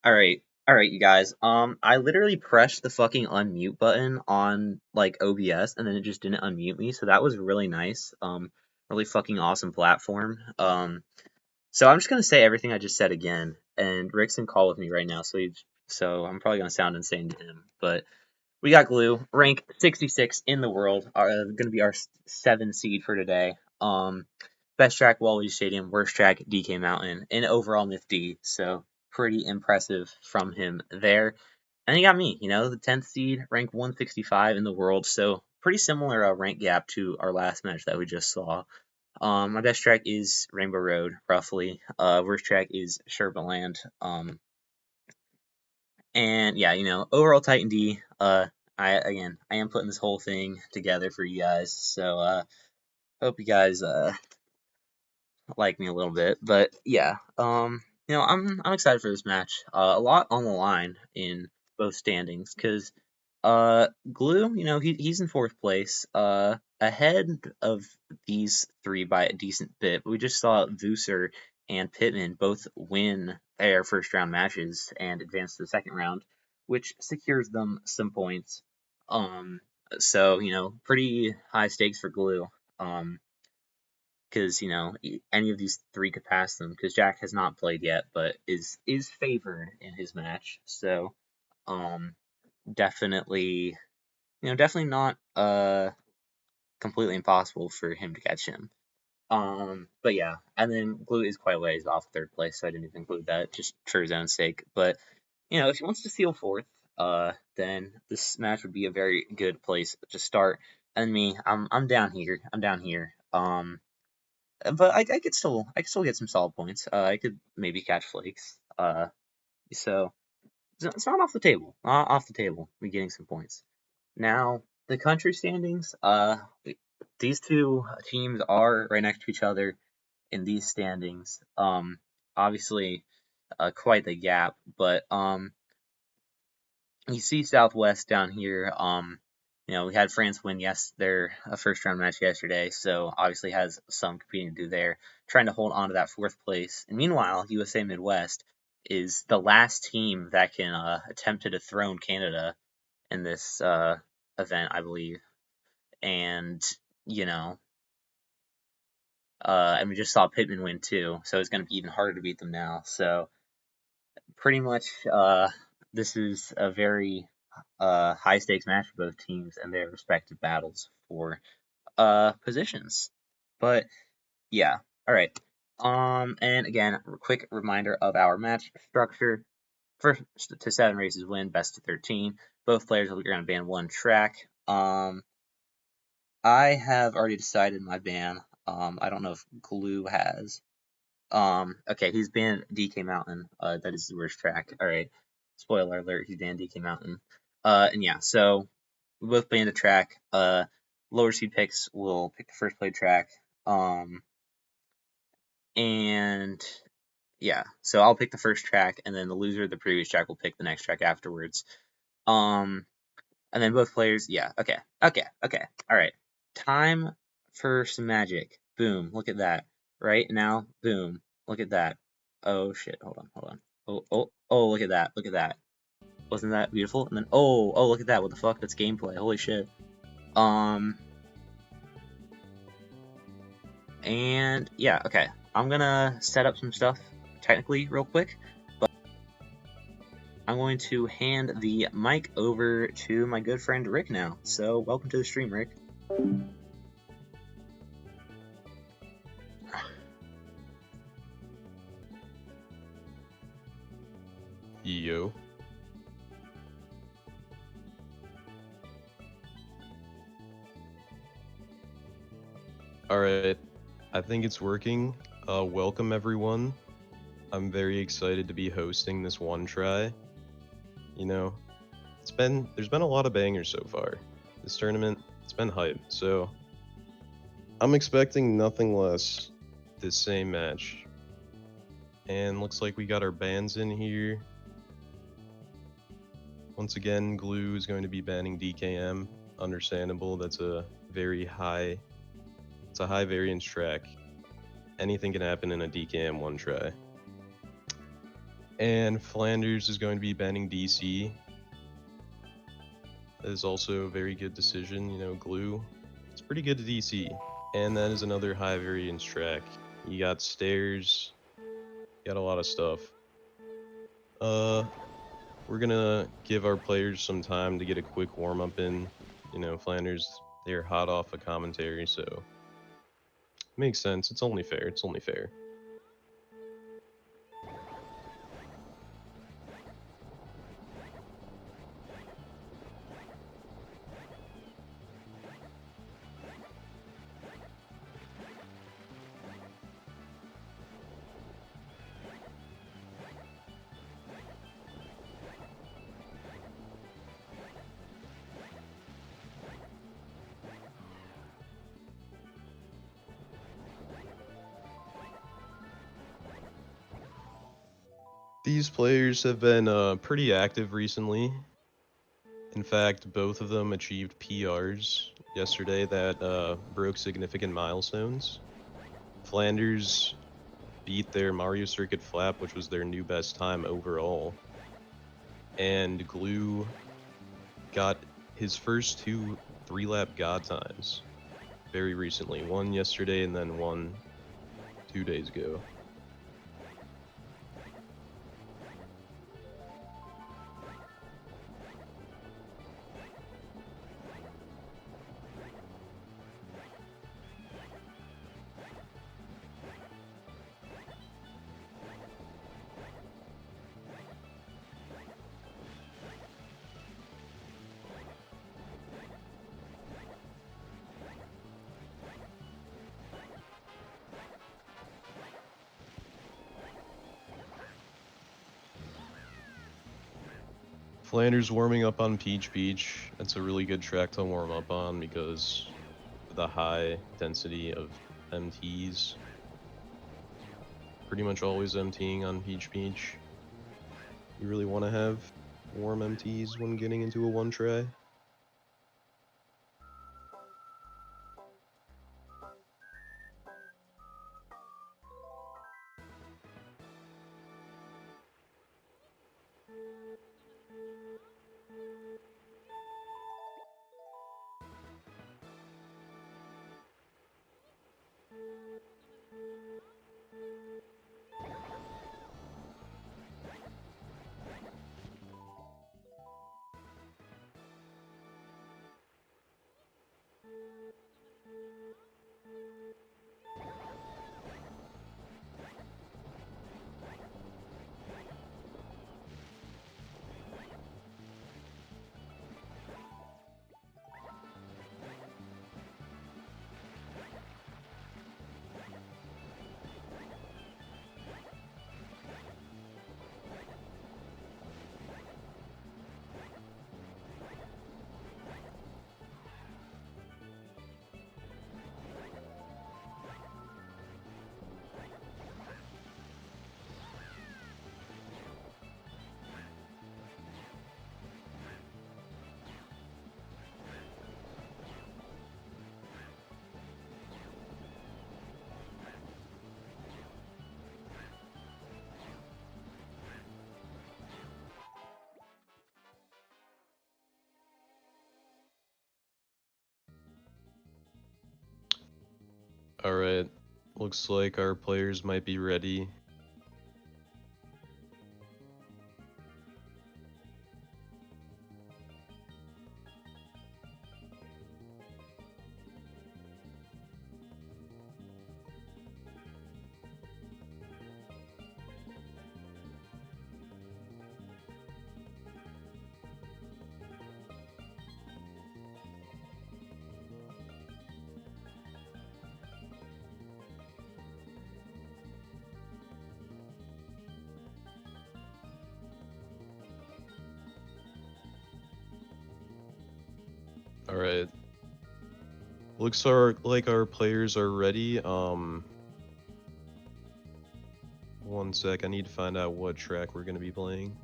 All right, you guys. I literally pressed the fucking unmute button on like OBS, and then it just didn't unmute me. So that was really nice. Really fucking awesome platform. So I'm just gonna say everything I just said again. And Rick's in call with me right now, so I'm probably gonna sound insane to him. But we got Glue, rank 66 in the world. Gonna be our 7 seed for today. Best track Waluigi Stadium, worst track DK Mountain, and overall NIFD. So pretty impressive from him there. And he got me, the 10th seed, rank 165 in the world. So pretty similar rank gap to our last match that we just saw. My best track is Rainbow Road, roughly. Worst track is Sherbaland. And yeah, overall Titan D. I am putting this whole thing together for you guys. So hope you guys like me a little bit. But yeah, I'm excited for this match. A lot on the line in both standings because Glue, he's in fourth place, ahead of these three by a decent bit. We just saw Vuser and Pittman both win their first round matches and advance to the second round, which secures them some points. Um, so pretty high stakes for Glue. Because any of these three could pass them. Because Jack has not played yet, but is favored in his match. So, um, definitely, definitely not completely impossible for him to catch him. But yeah, and then Glue is quite a ways off third place, so I didn't even include that just for his own sake. But if he wants to steal fourth, then this match would be a very good place to start. And me, I'm down here. I'm down here. But I could still get some solid points. I could maybe catch flakes. So it's not off the table. Not off the table. Me getting some points. Now the country standings. These two teams are right next to each other in these standings. Obviously, quite the gap. But you see Southwest down here. We had France win their first round match yesterday, so obviously has some competing to do there, trying to hold on to that fourth place. And meanwhile, USA Midwest is the last team that can attempt to dethrone Canada in this event, I believe. And you know, and we just saw Pittman win too, so it's going to be even harder to beat them now. So pretty much, this is a very high stakes match for both teams and their respective battles for positions. But yeah, all right. And again, a quick reminder of our match structure. First to 7 races win, best to 13. Both players are going to ban one track. I have already decided my ban. I don't know if Glue has. Okay, he's banned DK Mountain. That is the worst track. All right, spoiler alert, he's banned DK Mountain. And yeah, so we both banned a track. Lower seed picks will pick the first play track. And yeah, so I'll pick the first track, and then the loser of the previous track will pick the next track afterwards. And then both players, yeah, okay. All right, time for some magic. Boom, look at that. Right now, boom, look at that. Oh shit, hold on. Oh, look at that. Wasn't that beautiful? And then, oh, look at that. What the fuck? That's gameplay. Holy shit. And yeah, okay. I'm gonna set up some stuff technically real quick, but I'm going to hand the mic over to my good friend Rick now. So welcome to the stream, Rick. Yo. Alright, I think it's working. Welcome everyone. I'm very excited to be hosting this one try. There's been a lot of bangers so far. This tournament, it's been hype, so I'm expecting nothing less this same match. And looks like we got our bans in here. Once again, Glue is going to be banning DKM. Understandable, that's a high variance track. Anything can happen in a DKM one try. And Flanders is going to be banning DC. That is also a very good decision. You know, Glue, it's pretty good to DC. And that is another high variance track. You got stairs, you got a lot of stuff. We're gonna give our players some time to get a quick warm up in. You know, Flanders, they're hot off a commentary, so makes sense. It's only fair. It's only fair. These players have been pretty active recently. In fact, both of them achieved PRs yesterday that broke significant milestones. Flanders beat their Mario Circuit flap, which was their new best time overall. And Glue got his first two 3-lap God times very recently. One yesterday and then one 2 days ago. Flanders warming up on Peach Beach. That's a really good track to warm up on because of the high density of MTs. Pretty much always emptying on Peach Beach. You really want to have warm MTs when getting into a one try. Alright, looks like our players might be ready. Alright. Like our players are ready. One sec, I need to find out what track we're gonna be playing.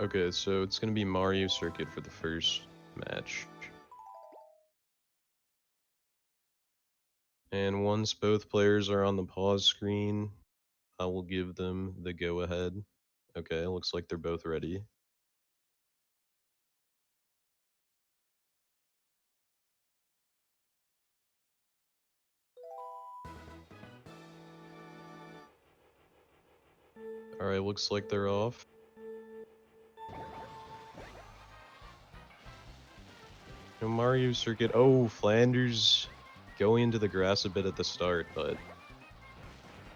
Okay, so it's going to be Mario Circuit for the first match. And once both players are on the pause screen, I will give them the go-ahead. Okay, looks like they're both ready. Alright, looks like they're off. Mario Circuit. Oh, Flanders going into the grass a bit at the start, but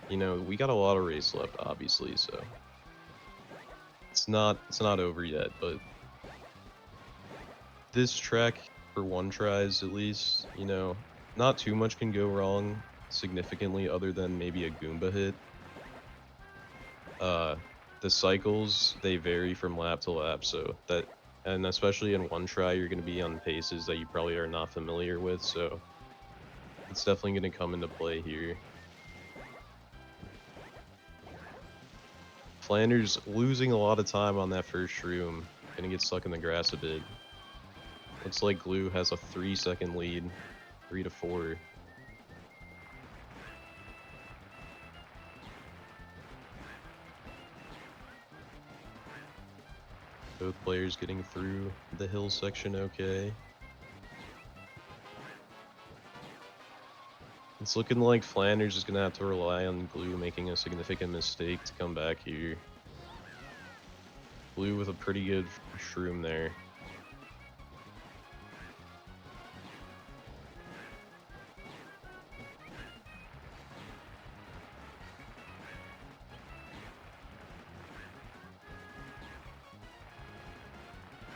you know, we got a lot of race left, obviously, so it's not over yet, but this track, for one tries at least, you know, not too much can go wrong significantly other than maybe a Goomba hit. The cycles, they vary from lap to lap, so that, and especially in one try, you're going to be on paces that you probably are not familiar with, so it's definitely going to come into play here. Flanders losing a lot of time on that first shroom, gonna get stuck in the grass a bit. Looks like Glue has a 3-second lead, 3 to 4. Both players getting through the hill section okay. It's looking like Flanders is gonna have to rely on Glue making a significant mistake to come back here. Glue with a pretty good shroom there.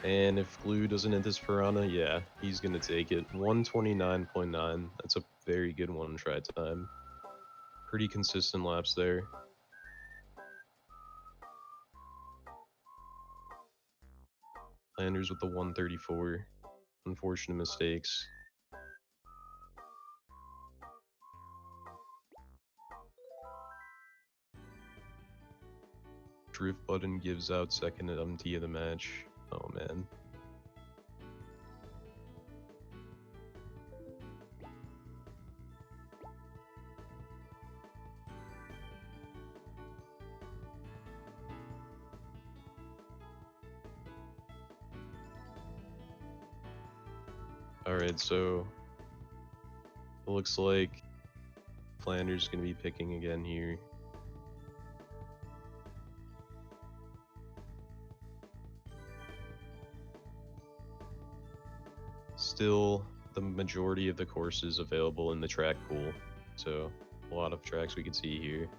And if Glue doesn't hit this Piranha, yeah, he's gonna take it. 129.9, that's a very good one try time. Pretty consistent laps there. Flanders with the 134. Unfortunate mistakes. Drift button gives out second at MT of the match. Oh man. Alright, so it looks like Flanders is going to be picking again here. Still, the majority of the courses available in the track pool, so a lot of tracks we can see here.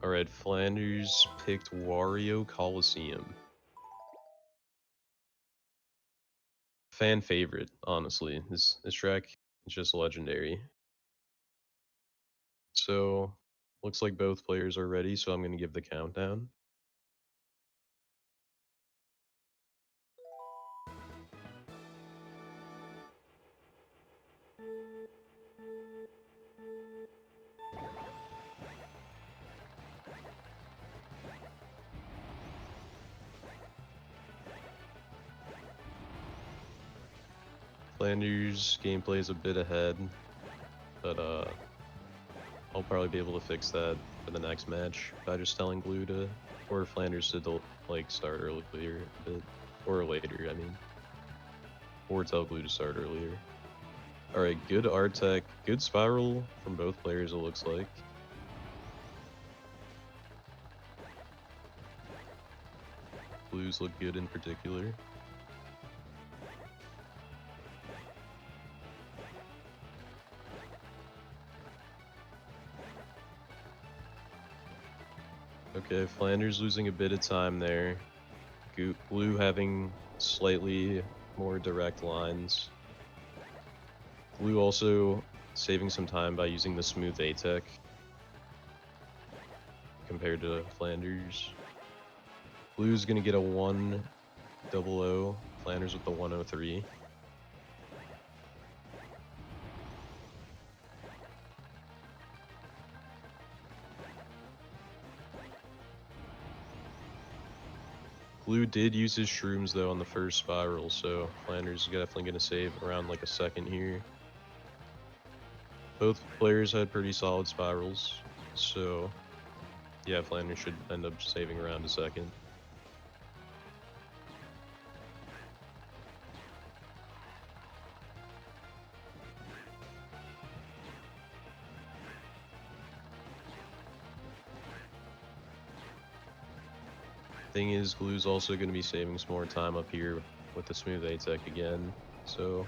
Alright, Flanders picked Wario Coliseum. Fan favorite, honestly. This track is just legendary. So, looks like both players are ready, so I'm going to give the countdown. Flanders' gameplay is a bit ahead, but I'll probably be able to fix that for the next match by just telling Glue to, or Flanders to like start earlier a bit, or later, I mean, or tell Glue to start earlier. Alright, good art tech, good spiral from both players it looks like. Glues look good in particular. Okay, Flanders losing a bit of time there. Glue having slightly more direct lines. Glue also saving some time by using the smooth A-Tech compared to Flanders. Glue's gonna get a 1 00, Flanders with the 103. Glue did use his shrooms though on the first spiral, so Flanders is definitely going to save around like a second here. Both players had pretty solid spirals, so yeah, Flanders should end up saving around a second. Thing is, Glue's also going to be saving some more time up here with the smooth A-Tech again, so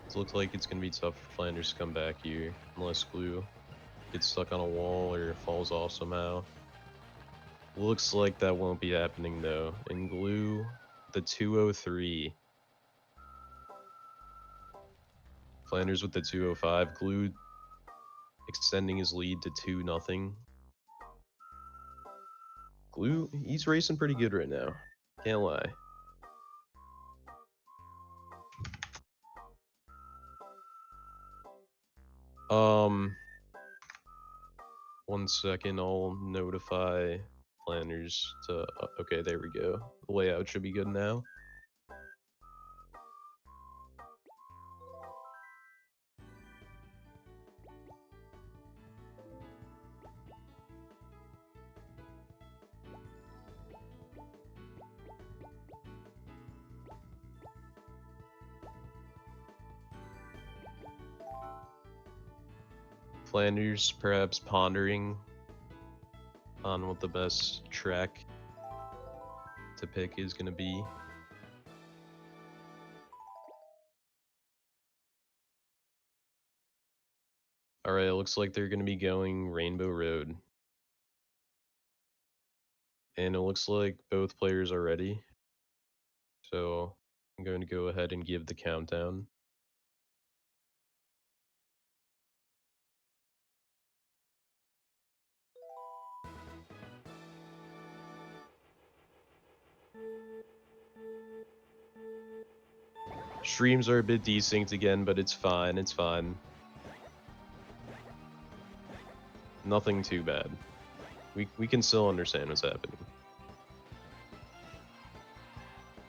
it looks like it's going to be tough for Flanders to come back here, unless Glue gets stuck on a wall or falls off somehow. Looks like that won't be happening though, and Glue, the 203. Flanders with the 205, Glue extending his lead to 2-0. Glue, he's racing pretty good right now, can't lie. One second, I'll notify Flanders to, okay, there we go. The layout should be good now. Flanders perhaps pondering on what the best track to pick is going to be. Alright, it looks like they're going to be going Rainbow Road. And it looks like both players are ready. So I'm going to go ahead and give the countdown. Streams are a bit desynced again, but it's fine, it's fine. Nothing too bad. We can still understand what's happening.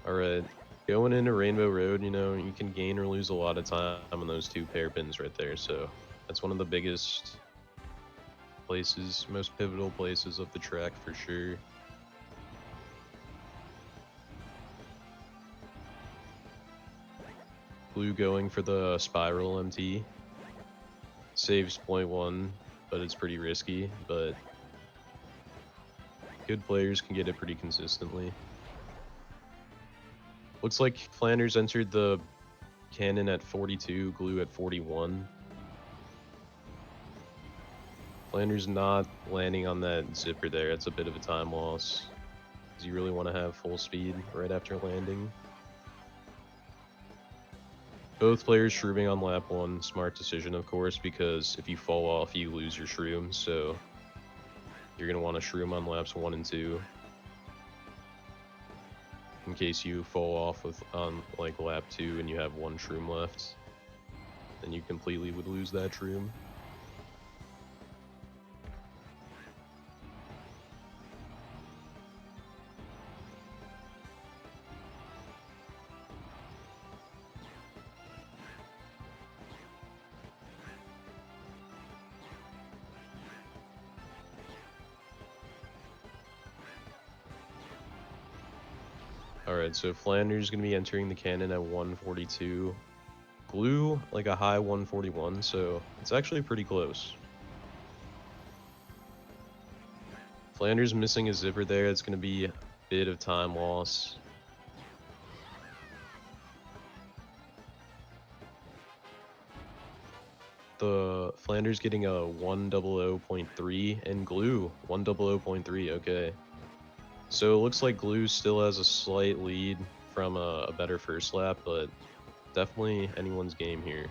Alright, going into Rainbow Road, you know, you can gain or lose a lot of time on those two hairpins right there, so that's one of the biggest places, most pivotal places of the track for sure. Blue going for the spiral MT. Saves 0.1, but it's pretty risky, but good players can get it pretty consistently. Looks like Flanders entered the cannon at 42, Glue at 41. Flanders not landing on that zipper there, that's a bit of a time loss. Because you really want to have full speed right after landing. Both players shrooming on lap 1, smart decision of course, because if you fall off you lose your shroom, so you're going to want to shroom on laps 1 and 2. In case you fall off on like lap 2 and you have 1 shroom left, then you completely would lose that shroom. Alright, so Flanders is going to be entering the cannon at 142. Glue, like a high 141, so it's actually pretty close. Flanders missing a zipper there, it's going to be a bit of time loss. The Flanders getting a 100.3 and Glue 100.3, okay. So it looks like Glue still has a slight lead from a better first lap, but definitely anyone's game here.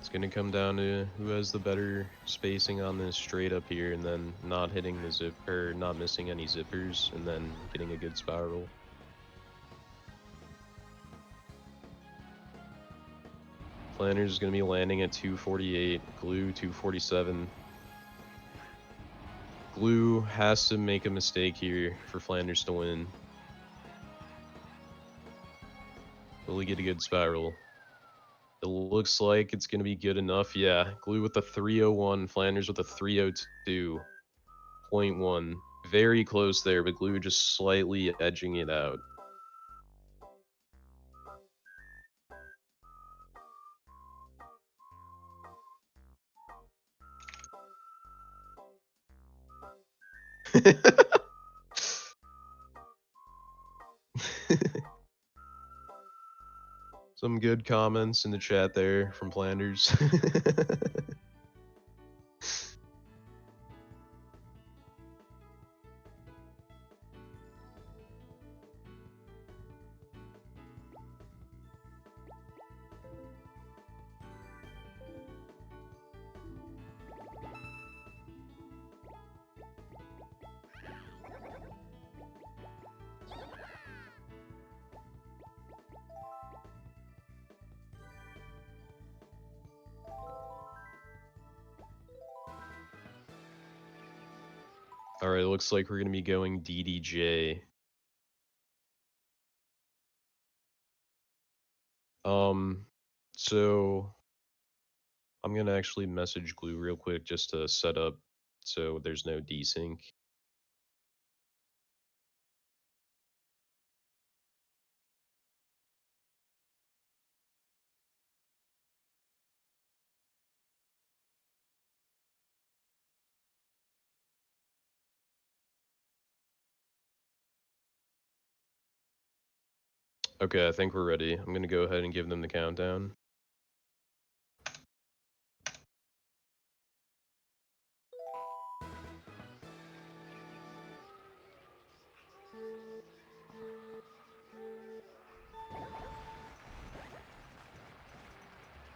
It's gonna come down to who has the better spacing on this straight up here, and then not hitting the zip or not missing any zippers, and then getting a good spiral. Flanders is gonna be landing at 248, Glue 247. Glue has to make a mistake here for Flanders to win. Will he get a good spiral? It looks like it's going to be good enough. Yeah, Glue with a 301, Flanders with a 302.1. Very close there, but Glue just slightly edging it out. Some good comments in the chat there from Flanders. Alright, looks like we're going to be going DDJ. So I'm going to actually message Glue real quick just to set up so there's no desync. Okay, I think we're ready. I'm going to go ahead and give them the countdown.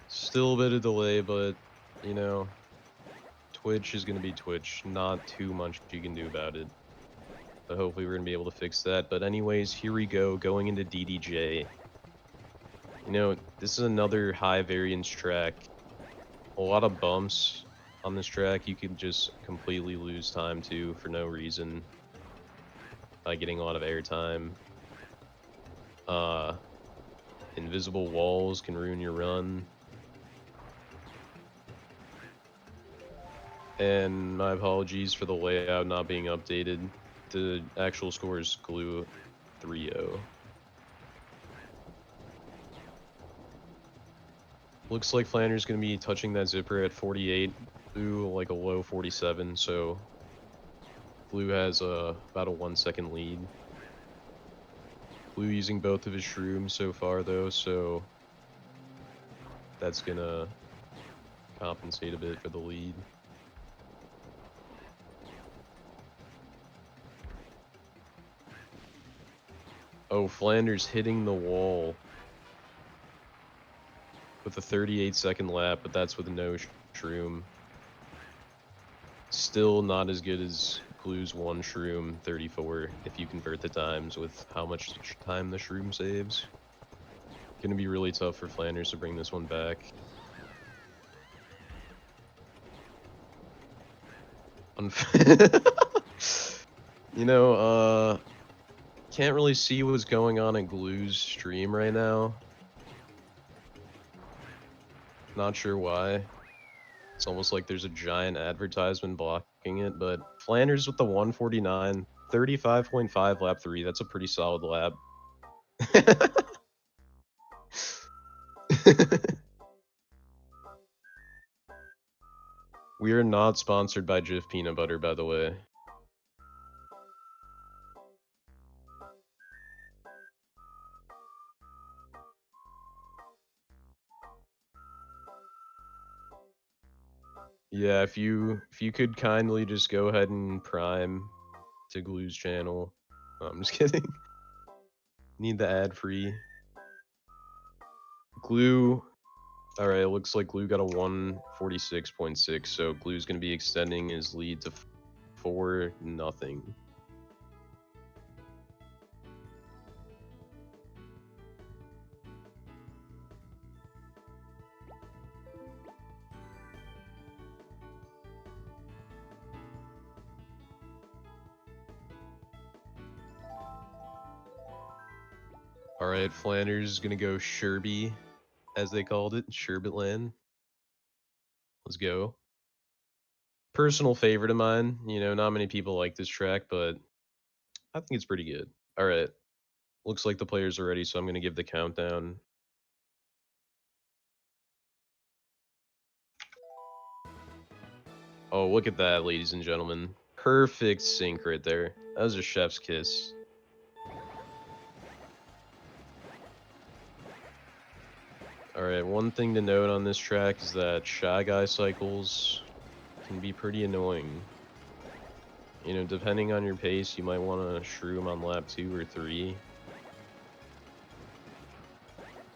Still a bit of delay, but, you know, Twitch is going to be Twitch. Not too much you can do about it. But hopefully we're going to be able to fix that. But anyways, here we go, going into DDJ. You know, this is another high variance track. A lot of bumps on this track. You can just completely lose time to for no reason by getting a lot of airtime. Invisible walls can ruin your run. And my apologies for the layout not being updated. The actual score is Glue 3-0. Looks like Flanders going to be touching that zipper at 48. Glue like a low 47, so Glue has about a 1 second lead. Glue using both of his shrooms so far though, so that's gonna compensate a bit for the lead. Oh, Flanders hitting the wall with a 38-second lap, but that's with no shroom. Still not as good as Glue's 1 shroom 34 if you convert the times with how much time the shroom saves. Gonna be really tough for Flanders to bring this one back. You know, can't really see what's going on in Glue's stream right now. Not sure why. It's almost like there's a giant advertisement blocking it, but Flanders with the 149, 35.5 lap 3, that's a pretty solid lap. We are not sponsored by Jif Peanut Butter, by the way. Yeah, if you could kindly just go ahead and prime to Glue's channel. No, I'm just kidding. Need the ad free. Glue Alright, it looks like Glue got a 146.6, so Glue's going to be extending his lead to 4-0. Alright, Flanders is going to go Sherby, as they called it, Sherbetland. Let's go. Personal favorite of mine. You know, not many people like this track, but I think it's pretty good. Alright, looks like the players are ready, so I'm going to give the countdown. Oh, look at that, ladies and gentlemen. Perfect sync right there. That was a chef's kiss. Alright, one thing to note on this track is that Shy Guy cycles can be pretty annoying. You know, depending on your pace, you might want to shroom on lap 2 or 3.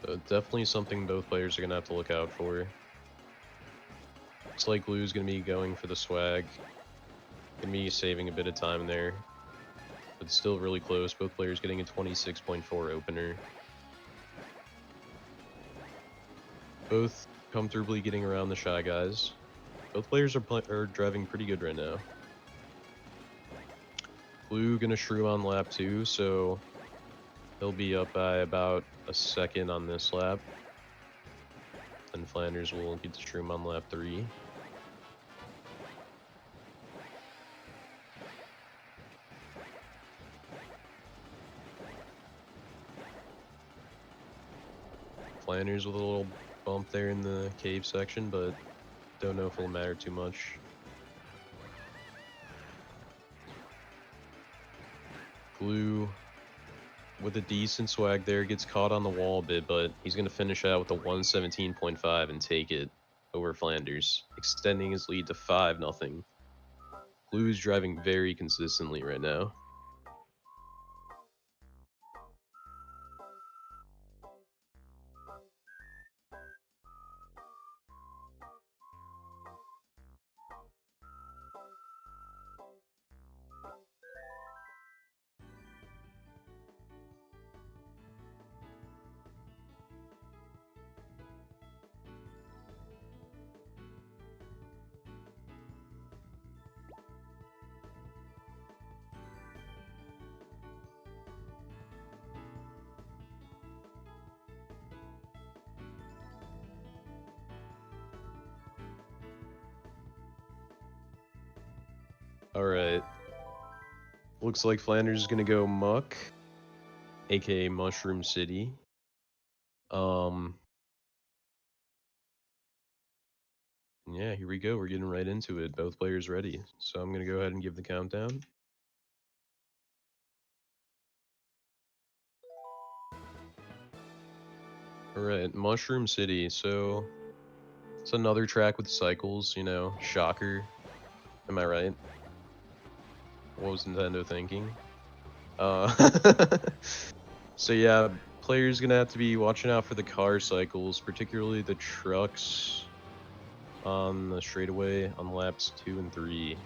So definitely something both players are going to have to look out for. Looks like Glue's going to be going for the swag. Going to be saving a bit of time there. But still really close. Both players getting a 26.4 opener. Both comfortably getting around the Shy Guys. Both players are driving pretty good right now. Glue gonna shrew on lap 2, so he'll be up by about a second on this lap. And Flanders will get to shroom on lap 3. Flanders with a little bump there in the cave section, but don't know if it'll matter too much. Glue with a decent swag there, gets caught on the wall a bit, but he's going to finish out with a 117.5 and take it over Flanders, extending his lead to 5-0. Glue's driving very consistently right now. Alright. Looks like Flanders is gonna go Muck, aka Mushroom City. Yeah, here we go. We're getting right into it. Both players ready. So I'm gonna go ahead and give the countdown. Alright, Mushroom City. So it's another track with cycles, you know, shocker. Am I right? What was Nintendo thinking? So yeah, players gonna have to be watching out for the car cycles, particularly the trucks on the straightaway on laps 2 and 3.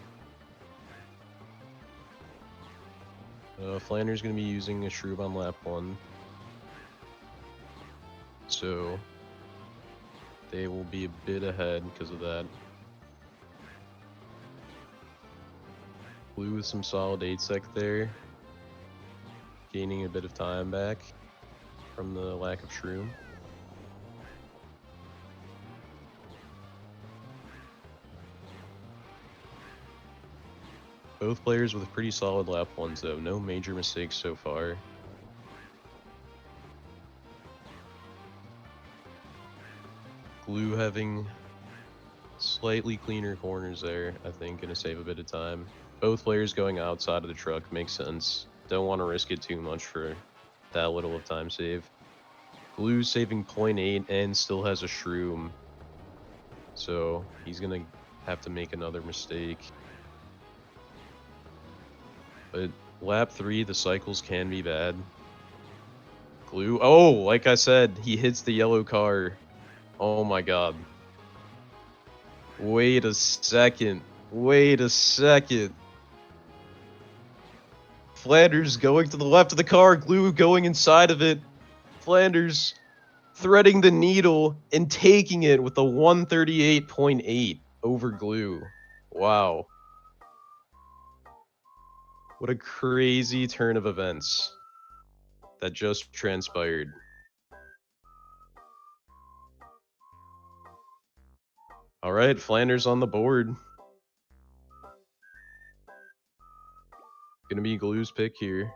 Flanders gonna be using a shroom on lap 1, so they will be a bit ahead because of that. Blue with some solid 8-sec there, gaining a bit of time back from the lack of shroom. Both players with pretty solid lap 1s though, no major mistakes so far. Glue having slightly cleaner corners there, I think, gonna save a bit of time. Both players going outside of the truck makes sense. Don't want to risk it too much for that little of time save. Glue saving 0.8 and still has a shroom, so he's gonna have to make another mistake. But lap 3, the cycles can be bad. Glue, oh, like I said, he hits the yellow car. Oh my god. Wait a second. Wait a second. Flanders going to the left of the car, Glue going inside of it. Flanders threading the needle and taking it with a 138.8 over Glue. Wow. What a crazy turn of events that just transpired. All right, Flanders on the board. Gonna be Glue's pick here.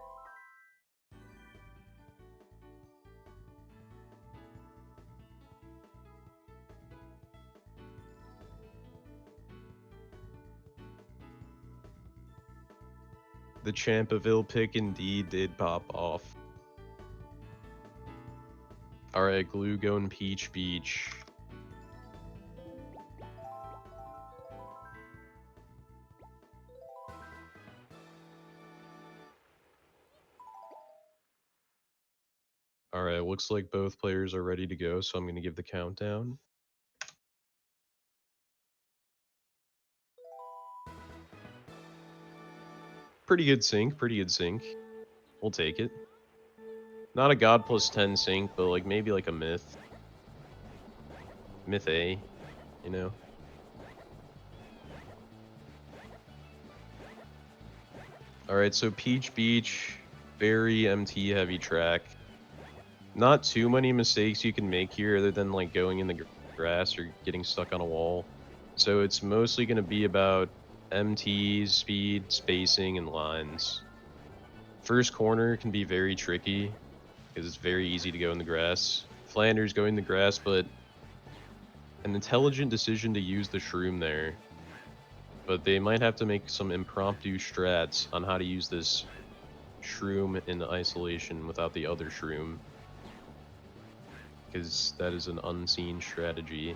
The Champaville pick indeed did pop off. All right, Glue going Peach Beach. All right, looks like both players are ready to go, so I'm going to give the countdown. Pretty good sync, pretty good sync. We'll take it. Not a God plus 10 sync, but like maybe like a Myth. Myth A, you know? All right, so Peach Beach, very MT heavy track. Not too many mistakes you can make here other than like going in the grass or getting stuck on a wall. So it's mostly going to be about MTs, speed, spacing, and lines. First corner can be very tricky because it's very easy to go in the grass. Flanders going in the grass, but an intelligent decision to use the shroom there. But they might have to make some impromptu strats on how to use this shroom in isolation without the other shroom. Because that is an unseen strategy.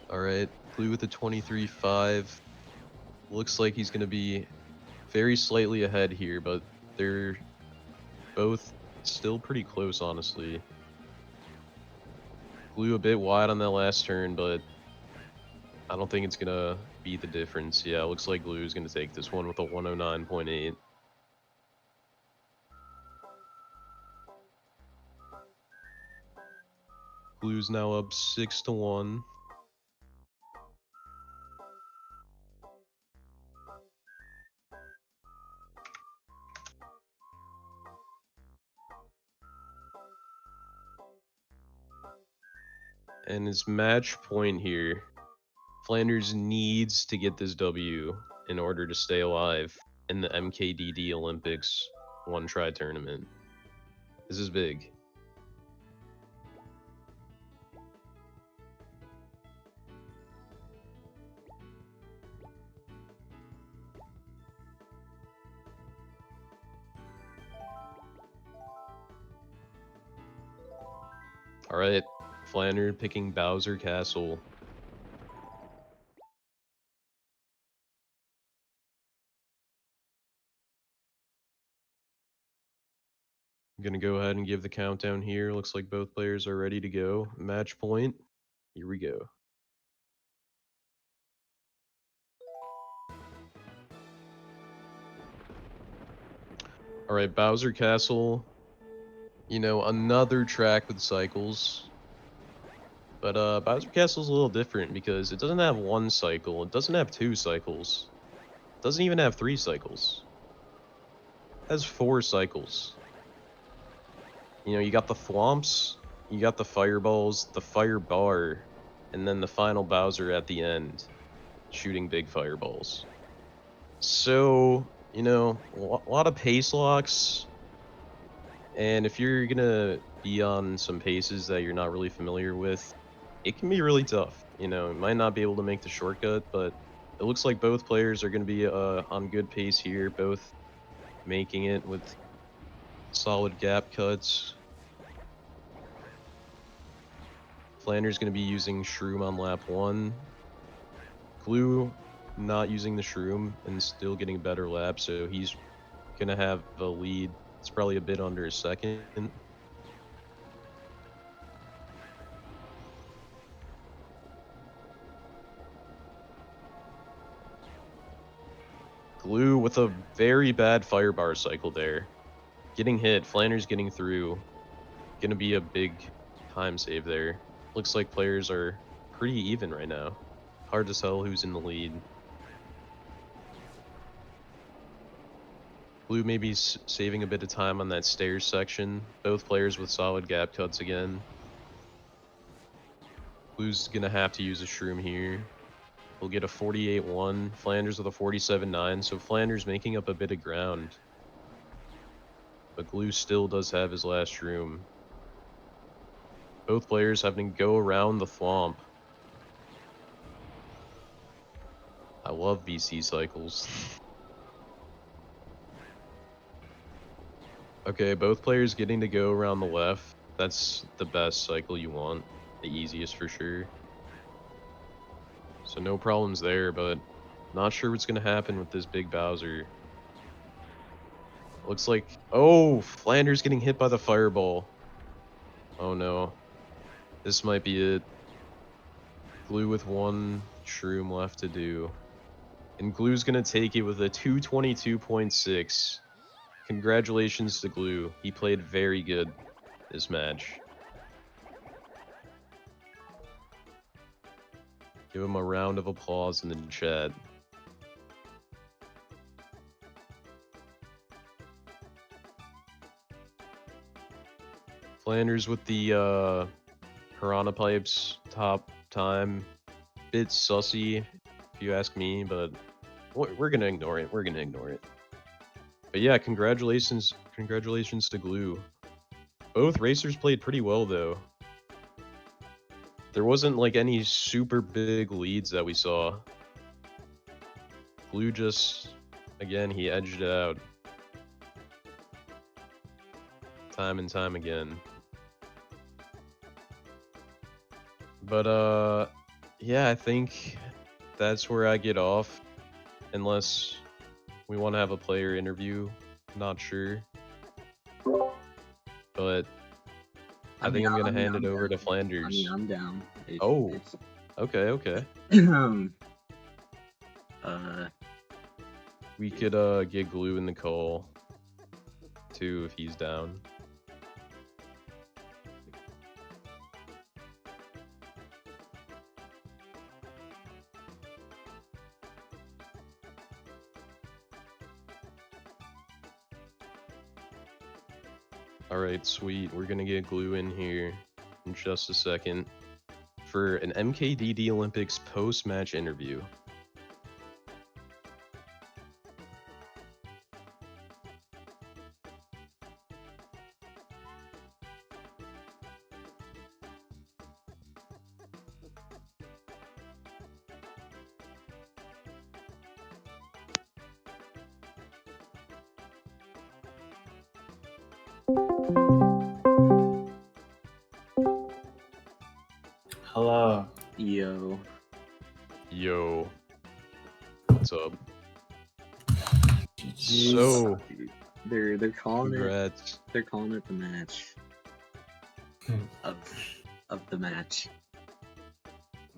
Alright, Glue with the 23.5. Looks like he's going to be very slightly ahead here, but they're both still pretty close, honestly. Glue a bit wide on that last turn, but I don't think it's going to be the difference. Yeah, looks like Glue is going to take this one with a 109.8. Glue's now up 6-1. And his match point here, Flanders needs to get this W in order to stay alive in the MKDD Olympics one-try tournament. This is big. Alright, Flanders picking Bowser Castle. I'm gonna go ahead and give the countdown here. Looks like both players are ready to go. Match point. Here we go. Alright, Bowser Castle. You know, another track with cycles. But Bowser Castle's a little different because it doesn't have one cycle, it doesn't have two cycles. It doesn't even have 3 cycles. It has 4 cycles. You know, you got the thwomps, you got the fireballs, the fire bar, and then the final Bowser at the end, shooting big fireballs. So, you know, a lot of pace locks, and if you're gonna be on some paces that you're not really familiar with, it can be really tough. You know, you might not be able to make the shortcut, but it looks like both players are gonna be on good pace here, both making it with solid gap cuts. Flanders going to be using Shroom on lap 1. Glue not using the Shroom and still getting a better lap, so he's going to have a lead. It's probably a bit under a second. Glue with a very bad firebar cycle there. Getting hit, Flanders getting through. Gonna be a big time save there. Looks like players are pretty even right now. Hard to tell who's in the lead. Blue maybe saving a bit of time on that stairs section. Both players with solid gap cuts again. Blue's gonna have to use a shroom here. We'll get a 48-1. Flanders with a 47-9. So Flanders making up a bit of ground. But Glue still does have his last shroom. Both players having to go around the thwomp. I love VC cycles. Okay, both players getting to go around the left. That's the best cycle you want. The easiest for sure. So no problems there, but not sure what's going to happen with this big Bowser. Looks like... Oh! Flanders getting hit by the fireball. Oh no. This might be it. Glue with one shroom left to do. And Glue's going to take it with a 222.6. Congratulations to Glue. He played very good this match. Give him a round of applause in the chat. Flanders with the Piranha Pipes top time. Bit sussy, if you ask me, but we're gonna ignore it. We're gonna ignore it. But yeah, congratulations to Glue. Both racers played pretty well though. There wasn't like any super big leads that we saw. Glue just, again, he edged it out. Time and time again. But yeah, I think that's where I get off. Unless we want to have a player interview. Not sure. But I think I'm going to hand it over to Flanders. I mean, I'm down. Okay. We could get Glue in the call too if he's down. Alright, sweet. We're gonna get Glue in here in just a second for an MKDD Olympics post-match interview. Hello. Yo. What's up? Jeez. So they're calling congrats. it. They're calling it the match of the match.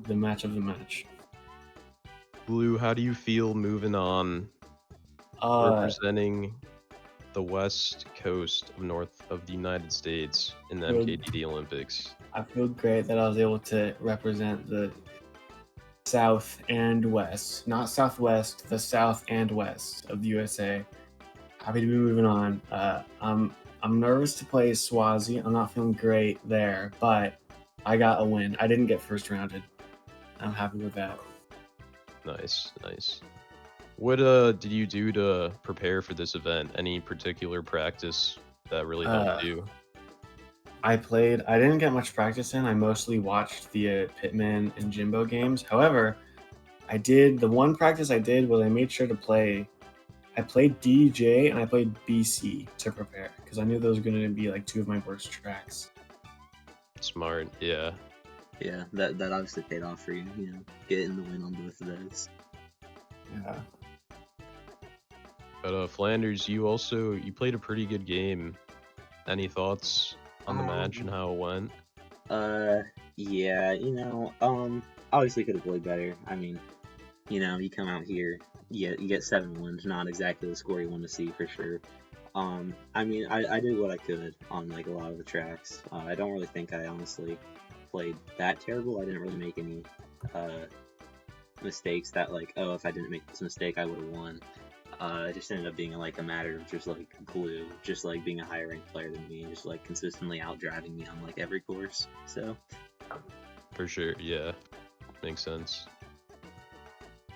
The match of the match. Glue, how do you feel moving on? Representing the west coast of the United States in the MKDD Olympics. I feel great that I was able to represent the South and West, not Southwest, the South and West of the USA. Happy to be moving on. I'm nervous to play Swazi. I'm not feeling great there, but I got a win. I didn't get first rounded. I'm happy with that. Nice. What did you do to prepare for this event? Any particular practice that really helped you? I didn't get much practice in. I mostly watched the Pitman and Jimbo games. However, the one practice I did was I made sure to play. I played DJ and I played BC to prepare because I knew those were going to be like two of my worst tracks. Smart, yeah. Yeah, that obviously paid off for you. You know, getting the win on both of those. Yeah. But Flanders, you played a pretty good game. Any thoughts on the match and how it went? Yeah, obviously could have played better. I mean, you come out here you get 7 wins. Not exactly the score you want to see for sure. I mean, I did what I could on like a lot of the tracks. I don't really think I honestly played that terrible. I didn't really make any mistakes that like, oh, if I didn't make this mistake, I would have won. It just ended up being like a matter of just like glue, just like being a higher ranked player than me, just like consistently outdriving me on like every course. So For sure, yeah. Makes sense.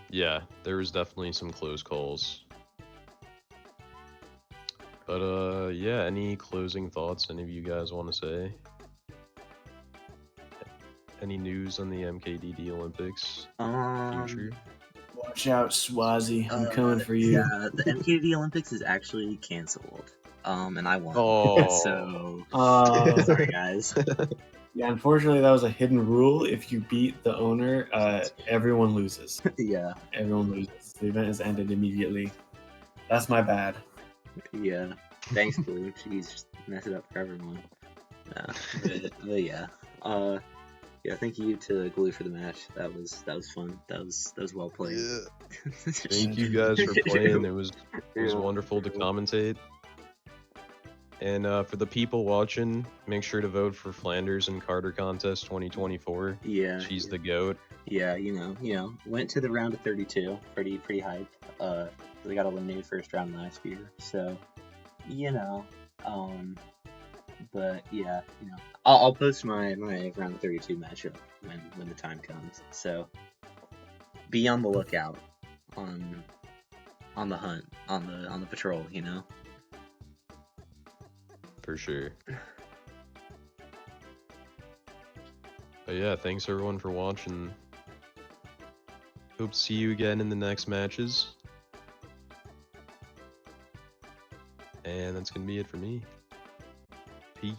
Yeah, there was definitely some close calls. But yeah, any closing thoughts any of you guys want to say? Any news on the MKDD Olympics future? Watch out, Swazi. I'm coming for you. Yeah, the MKDD Olympics is actually canceled. And I won. Oh. So Oh. sorry guys. Yeah, unfortunately, that was a hidden rule. If you beat the owner, everyone loses. Yeah. Everyone loses. The event is ended immediately. That's my bad. Yeah. Thanks, Blue. Jeez, just mess it up for everyone. But yeah. Yeah, thank you to Glue for the match. That was fun. That was well played. Yeah. Thank you guys for playing. It was wonderful to commentate. And for the people watching, make sure to vote for Flanders and Carter Contest 2024. Yeah. She's the GOAT. Yeah, you know, went to the round of 32. Pretty hype. They got eliminated first round last year. So, you know, but yeah, you know, I'll post my round of 32 matchup when the time comes. So, be on the lookout, on the hunt, on the patrol. You know. For sure. But yeah, thanks everyone for watching. Hope to see you again in the next matches. And that's gonna be it for me. Peace.